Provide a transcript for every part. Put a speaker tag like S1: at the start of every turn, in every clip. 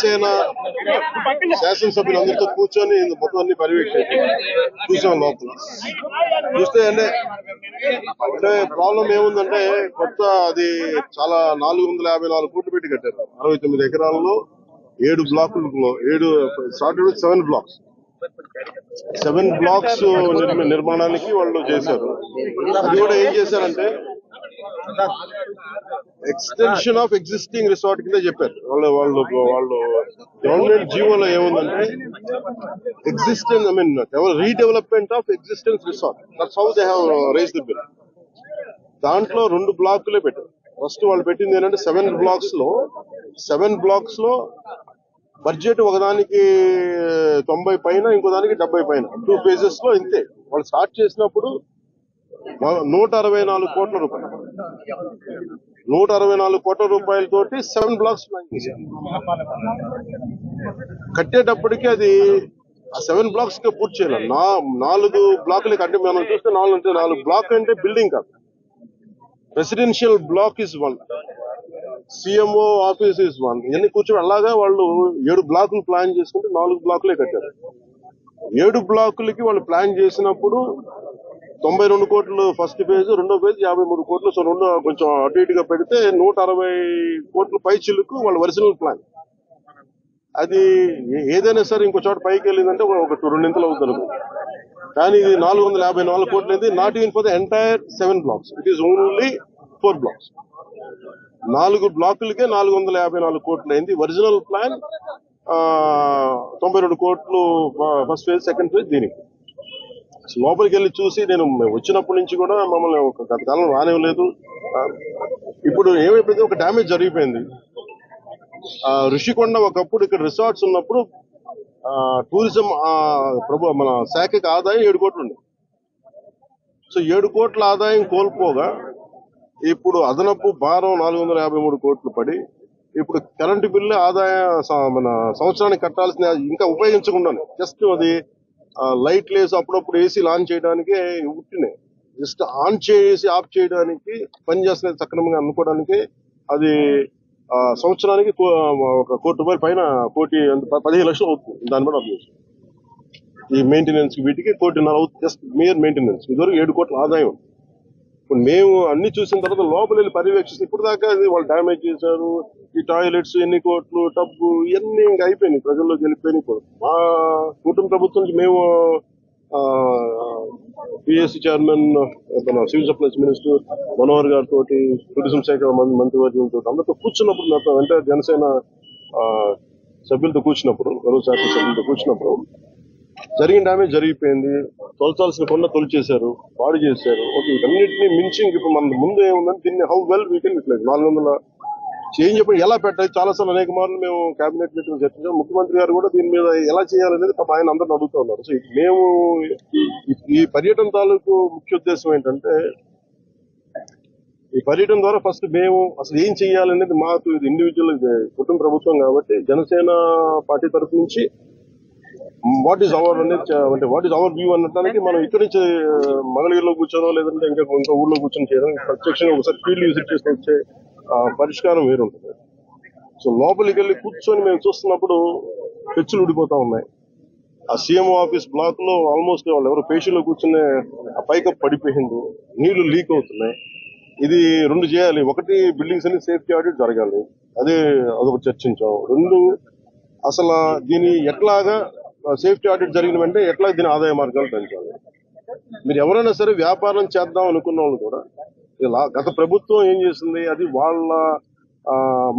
S1: సేన శాసనసభ్యులందరితో కూర్చొని మొత్తం అన్ని పర్యవేక్షించి చూసాం. లోపల చూస్తే అంటే ప్రాబ్లం ఏముందంటే కొత్త అది చాలా 454 కోట్లు పెట్టి కట్టారు. 69 ఎకరాల్లో 7 బ్లాకుల్లో 7 బ్లాక్స్ 7 బ్లాక్స్ నిర్మాణానికి వాళ్ళు చేశారు. అది కూడా ఏం చేశారంటే ఎక్స్టెన్షన్ ఆఫ్ ఎగ్జిస్టింగ్ రిసార్ట్ కింద చెప్పారు. వాళ్ళు గవర్నమెంట్ జీవోలో ఏముందంటే existence redevelopment of existence resort. That's how they have raise the bill. దాంట్లో 2 బ్లాకులే పెట్టారు. ఫస్ట్ వాళ్ళు పెట్టింది ఏంటంటే 7 బ్లాక్స్ లో బడ్జెట్ ఒకదానికి 90 పైన, ఇంకో దానికి 70 పైన, 2 phases లో ఇంతే. వాళ్ళు స్టార్ట్ చేసినప్పుడు 164 కోట్ల రూపాయలు 164 కోట్ల రూపాయలతోటి 7 బ్లాక్స్ ప్లాన్ చేశారు. కట్టేటప్పటికి అది ఆ 7 బ్లాక్స్ కి పూర్తి చేయాలి. 4 బ్లాకులకి అంటే మనం చూస్తే 4 బ్లాక్ అంటే బిల్డింగ్ కాదు. Residential block is 1, CMO office is 1. ఇవన్నీ కూర్చొని అలాగా వాళ్ళు 7 బ్లాకులు ప్లాన్ చేసుకుంటే 4 బ్లాకులే కట్టారు. 7 బ్లాకులకి వాళ్ళు ప్లాన్ చేసినప్పుడు 92 కోట్లు ఫస్ట్ ఫేజ్, రెండో ఫేజ్ 53 కోట్లు. సో రెండు కొంచెం అటు ఇటుగా పెడితే 160 కోట్ల పై చిలుకు వాళ్ళ ఒరిజినల్ ప్లాన్. అది ఏదైనా సరే ఇంకో చోట పైకి వెళ్ళిందంటే ఒక 2 అవుతుంది. కానీ ఇది 454 కోట్లు అయితే not even for the entire 7 blocks. It is only 4 blocks. 4 బ్లాకులకే 454 కోట్లు అయింది. ఒరిజినల్ ప్లాన్ 92 కోట్లు ఫస్ట్ ఫేజ్, సెకండ్ ఫేజ్. దీనికి లోపలికి వెళ్ళి చూసి నేను వచ్చినప్పటి నుంచి కూడా మమ్మల్ని గత కాలం రానివ్వలేదు. ఇప్పుడు ఏమైపోయింది, ఒక డ్యామేజ్ జరిగిపోయింది. ఋషికొండ ఒకప్పుడు ఇక్కడ రిసార్ట్స్ ఉన్నప్పుడు టూరిజం మన శాఖకి ఆదాయం 7 కోట్లు ఉంది. సో 7 కోట్ల ఆదాయం కోల్పోగా ఇప్పుడు అదనపు భారం 453 కోట్లు పడి ఇప్పుడు కరెంటు బిల్లు ఆదాయం మన సంవత్సరానికి కట్టాల్సిన ఇంకా ఉపయోగించకుండా జస్ట్ అది లైట్ లేసి అప్పుడప్పుడు ఏసీ ఆన్ చేయడానికి ఉట్టినాయి. జస్ట్ ఆన్ చేసి ఆఫ్ చేయడానికి పనిచేస్తున్నది సక్రమంగా అనుకోవడానికి అది సంవత్సరానికి 1 కోటి రూపాయల పైన 15 లక్షలు అవుతుంది. దాన్ని బట్టి అర్థం ఈ మెయింటెనెన్స్ వీటికి 1.5 కోటి అవుతుంది. Just mayor maintenance. ఇదివరకు 7 కోట్ల ఆదాయం. ఇప్పుడు మేము అన్ని చూసిన తర్వాత లోపల వెళ్ళి పర్యవేక్షిస్తే ఇప్పుడు దాకా వాళ్ళు డ్యామేజ్ చేశారు. ఈ టాయిలెట్స్ ఎన్ని కోట్లు, టబ్బు ఇవన్నీ ఇంకా అయిపోయినాయి, ప్రజల్లోకి వెళ్ళిపోయినాయి. ఇప్పుడు మా కుటుంబ ప్రభుత్వం నుంచి మేము పిఎస్సి చైర్మన్, మన సివిల్ సప్లైస్ మినిస్టర్ మనోహర్ గారితో, టూరిజం శాఖ మంత్రివర్గంతో అందరితో కూర్చున్నప్పుడు మొత్తం అంటే జనసేన సభ్యులతో కూర్చున్నప్పుడు, గౌరవ శాఖ సభ్యులతో కూర్చున్నప్పుడు జరిగిన డ్యామేజ్ జరిగిపోయింది. తొలచాల్సిన కొండ తొలిచేశారు, పాడు చేశారు. ఓకే, వీటన్నిటిని మించి ఇప్పుడు మన ముందు ఏముందని దీన్ని how well we can utilise 400 change చెప్పి ఎలా పెట్టాలి. చాలాసార్లు అనేక మార్లు మేము కేబినెట్ మీటింగ్ చర్చించాం. ముఖ్యమంత్రి గారు కూడా దీని మీద ఎలా చేయాలనేది ఆయన అందరిని అడుగుతూ ఉన్నారు. సో మేము ఈ పర్యటన తాలూకు ముఖ్య ఉద్దేశం ఏంటంటే ఈ పర్యటన ద్వారా ఫస్ట్ మేము అసలు ఏం చేయాలనేది మాకు ఇది ఇండివిజువల్ కుటుంబ ప్రభుత్వం కాబట్టి జనసేన పార్టీ తరఫు నుంచి వాట్ ఈస్ అవర్ అనేది అంటే వాట్ ఈస్ అవర్ వ్యూ అనడానికి మనం ఇక్కడి నుంచి మంగళగిరిలో కూర్చోనో లేదంటే ఇంకా ఊళ్ళో కూర్చొని చేయడం, ప్రత్యక్షంగా ఒకసారి ఫీల్డ్ విజిట్ చేసి వచ్చే పరిష్కారం వేరుంటుంది. సో లోపలికి వెళ్ళి కూర్చొని మేము చూస్తున్నప్పుడు పెచ్చులు ఊడిపోతా ఉన్నాయి. ఆ సీఎంఓ ఆఫీస్ బ్లాక్ లో ఆల్మోస్ట్ వాళ్ళు ఎవరు పేషీలో కూర్చునే ఆ పైకప్ పడిపోయింది, నీళ్లు లీక్ అవుతున్నాయి. ఇది 2 చేయాలి. ఒకటి, బిల్డింగ్స్ అన్ని సేఫ్టీ ఆడిట్ జరగాలి, అదొక చర్చించాం. 2, అసలు దీని ఎట్లాగా సేఫ్టీ ఆడిట్ జరిగిన వెంటనే ఎట్లా దీని ఆదాయ మార్గాలు పెంచాలి. మీరు ఎవరైనా సరే వ్యాపారం చేద్దాం అనుకున్న వాళ్ళు కూడా ఇలా గత ప్రభుత్వం ఏం చేసింది, అది వాళ్ళ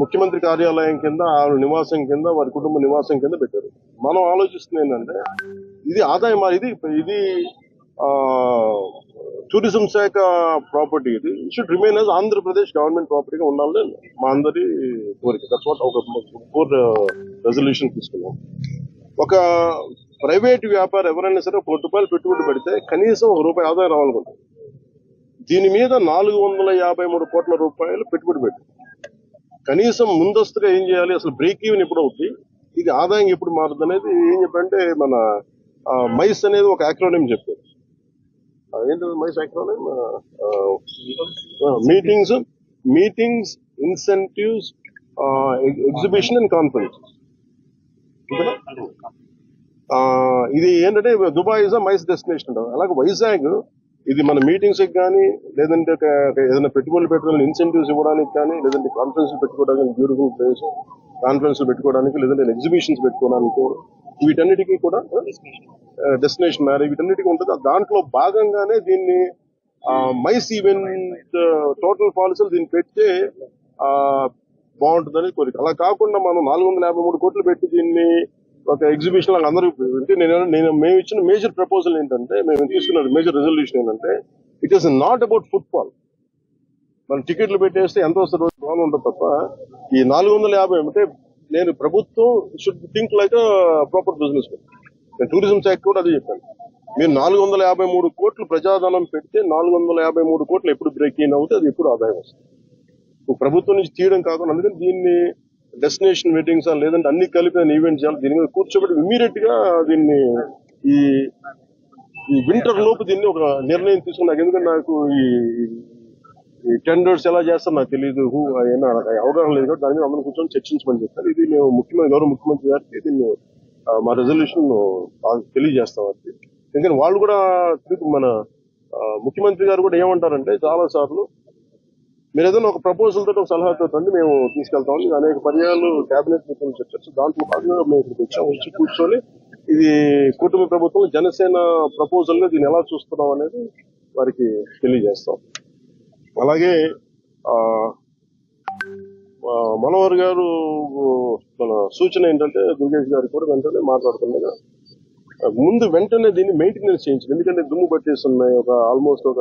S1: ముఖ్యమంత్రి కార్యాలయం కింద, వాళ్ళ నివాసం కింద, వారి కుటుంబ నివాసం కింద పెట్టారు. మనం ఆలోచిస్తుంది ఏంటంటే ఇది ఆదాయం, ఇది టూరిజం శాఖ ప్రాపర్టీ. ఇది should remain as Andhra Pradesh government ప్రాపర్టీగా ఉండాలని మా అందరి కోరిక. దట్స్ వాట్ ఒక 4 రెజల్యూషన్ తీసుకున్నాం. ఒక ప్రైవేట్ వ్యాపారం ఎవరైనా సరే 1 కోటి రూపాయలు పెట్టుబడి పెడితే కనీసం ₹1 ఆదాయం రావాలనుకుంటుంది. దీని మీద 453 కోట్ల రూపాయలు పెట్టుబడి పెట్టి కనీసం ముందస్తుగా ఏం చేయాలి, అసలు బ్రేక్ ఈవెన్ ఎప్పుడు అవుతుంది, ఇది ఆదాయం ఎప్పుడు మారుతుంది అనేది ఏం చెప్పంటే మన మైస్ అనేది ఒక యాక్రోనిమ్ చెప్పారు. ఏంటి MICE acronym? Meetings, incentives, exhibition and conference. ఓకేనా? ఇది ఏంటంటే Dubai is a MICE destination అంటారు. అలాగే వైజాగ్ ఇది మన మీటింగ్స్ కానీ లేదంటే ఏదైనా పెట్టుబడులు పెట్టడానికి ఇన్సెంటివ్స్ ఇవ్వడానికి కానీ లేదంటే కాన్ఫరెన్స్ పెట్టుకోవడానికి బ్యూటిఫుల్ ప్లేస్ కాన్ఫరెన్స్ పెట్టుకోవడానికి లేదంటే ఎగ్జిబిషన్స్ పెట్టుకోవడానికి వీటన్నిటికీ కూడా డెస్టినేషన్ మ్యారేజ్ వీటన్నిటికీ ఉంటుంది. దాంట్లో భాగంగానే దీన్ని మైస్ ఈవెంట్ టోటల్ పాలసీలు దీన్ని పెడితే బాగుంటుందని కోరిక. అలా కాకుండా మనం 453 కోట్లు పెట్టి దీన్ని ఒక ఎగ్జిబిషన్ లాగా అందరూ అంటే మేము ఇచ్చిన మేజర్ ప్రపోజల్ ఏంటంటే మేము తీసుకున్న మేజర్ రెజల్యూషన్ ఏంటంటే it is not about football. మనం టికెట్లు పెట్టేస్తే ఎంత వస్తుంది రోజు బాగా ఉంటుంది తప్ప ఈ 450 అంటే నేను ప్రభుత్వం should think like proper business. నేను టూరిజం శాఖ కూడా అదే చెప్పాను. మీరు 453 కోట్లు ప్రజాధనం పెడితే 453 కోట్లు ఎప్పుడు బ్రేక్ ఇన్ అవుతే అది ఎప్పుడు ఆదాయం వస్తుంది. ప్రభుత్వం నుంచి తీయడం కాకుండా అందుకని దీన్ని డెస్టినేషన్ మీటింగ్స్ లేదంటే అన్ని కలిపి ఈవెంట్ చేయాలి. దీని మీద కూర్చోబెట్టి ఇమీడియట్ గా దీన్ని ఈ వింటర్ లోపు దీన్ని ఒక నిర్ణయం తీసుకుని నాకు ఎందుకంటే నాకు ఈ టెండర్స్ ఎలా చేస్తారో నాకు తెలియదు అవగాహన లేదు కాబట్టి దాని మీద అందరూ కూర్చొని చర్చించమని చెప్పారు. ఇది మేము గౌరవ ముఖ్యమంత్రి గారికి దీన్ని మా రెజల్యూషన్ తెలియజేస్తాం. అది ఎందుకంటే వాళ్ళు కూడా మన ముఖ్యమంత్రి గారు కూడా ఏమంటారంటే చాలా సార్లు మీరు ఏదైనా ఒక ప్రపోజల్ తోటి ఒక సలహాతో మేము తీసుకెళ్తాం. అనేక పర్యాలు కేబినెట్ మీటింగ్ చర్చ దాంట్లో భాగంగా మేము ఇక్కడికి వచ్చి కూర్చొని ఇది కుటుంబ ప్రభుత్వం జనసేన ప్రపోజల్ గా దీన్ని ఎలా చూస్తున్నాం అనేది వారికి తెలియజేస్తాం. అలాగే మనోహర్ గారు మన సూచన ఏంటంటే దుర్గేష్ గారు కూడా వెంటనే మాట్లాడుతుండగా వెంటనే దీన్ని మెయింటెనెన్స్ చేయించింది. ఎందుకంటే దుమ్ము పట్టేస్తున్నాయి, ఒక ఆల్మోస్ట్ ఒక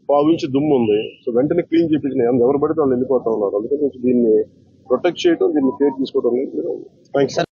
S1: 1/4 ఇంచు దుమ్ము ఉంది. సో వెంటనే క్లీన్ చేయించిన ఎవరు పడితే వాళ్ళు వెళ్ళిపోతా ఉన్నారు. అందుకని దీన్ని ప్రొటెక్ట్ చేయడం దీన్ని కేర్ తీసుకోవడం లేదు. థ్యాంక్స్.